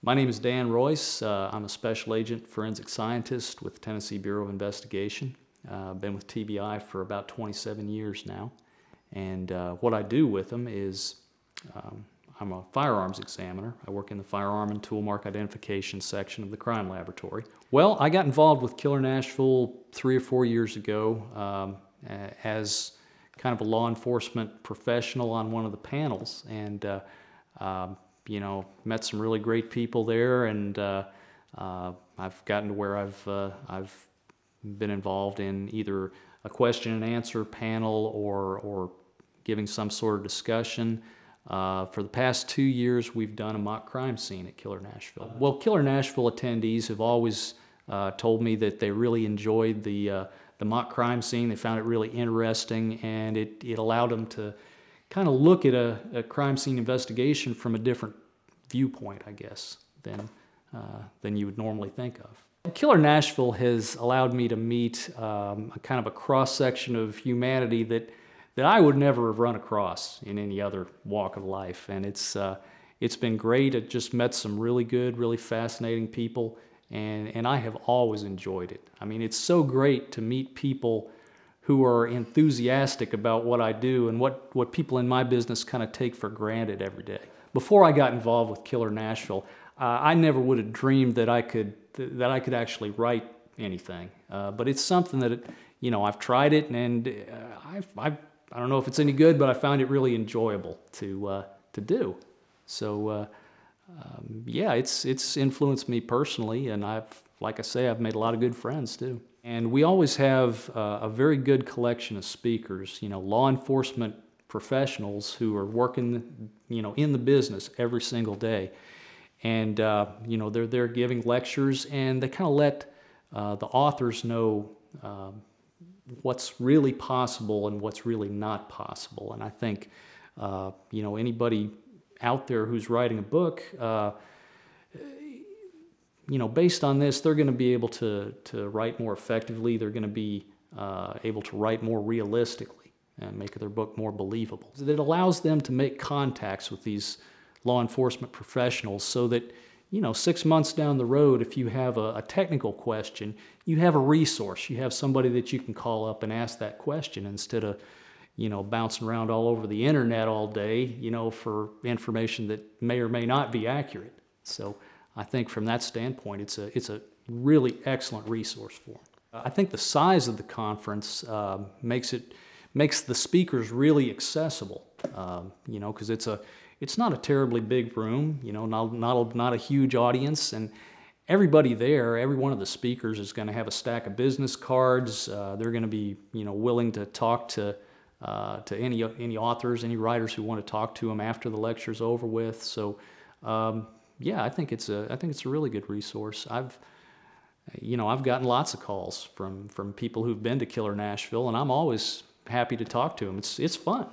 My name is Dan Royse. I'm a special agent forensic scientist with the Tennessee Bureau of Investigation. I've been with TBI for about 27 years now. And what I do with them is I'm a firearms examiner. I work in the firearm and tool mark identification section of the crime laboratory. Well, I got involved with Killer Nashville 3 or 4 years ago as kind of a law enforcement professional on one of the panels, and you know, met some really great people there, and I've gotten to where I've been involved in either a question and answer panel or giving some sort of discussion. For the past 2 years, we've done a mock crime scene at Killer Nashville. Well, Killer Nashville attendees have always told me that they really enjoyed the mock crime scene. They found it really interesting, and it allowed them to kind of look at a crime scene investigation from a different viewpoint, I guess, than you would normally think of. Killer Nashville has allowed me to meet a kind of a cross-section of humanity that I would never have run across in any other walk of life, and it's been great. I just met some really good, really fascinating people, and I have always enjoyed it. I mean, it's so great to meet people who are enthusiastic about what I do and what people in my business kind of take for granted every day. Before I got involved with Killer Nashville, I never would have dreamed that I could actually write anything. But it's something that, you know, I've tried it, and I don't know if it's any good, but I found it really enjoyable to do. So yeah, it's influenced me personally, and like I say, I've made a lot of good friends too. And we always have a very good collection of speakers, you know, law enforcement professionals who are working, you know, in the business every single day. And, you know, they're there giving lectures, and they kind of let the authors know what's really possible and what's really not possible. And I think, you know, anybody out there who's writing a book, you know, based on this, they're going to be able to write more effectively. They're going to be able to write more realistically and make their book more believable. It allows them to make contacts with these law enforcement professionals so that, you know, 6 months down the road, if you have a technical question, you have a resource. You have somebody that you can call up and ask that question instead of, you know, bouncing around all over the internet all day, you know, for information that may or may not be accurate. So I think from that standpoint, it's a really excellent resource for them. I think the size of the conference makes the speakers really accessible, you know, because it's not a terribly big room, you know, not a huge audience, and everybody there, every one of the speakers is going to have a stack of business cards. They're going to be, you know, willing to talk to any authors, any writers who want to talk to them after the lecture's over with. So yeah, I think it's a really good resource. I've gotten lots of calls from people who've been to Killer Nashville, and I'm always happy to talk to them. It's fun.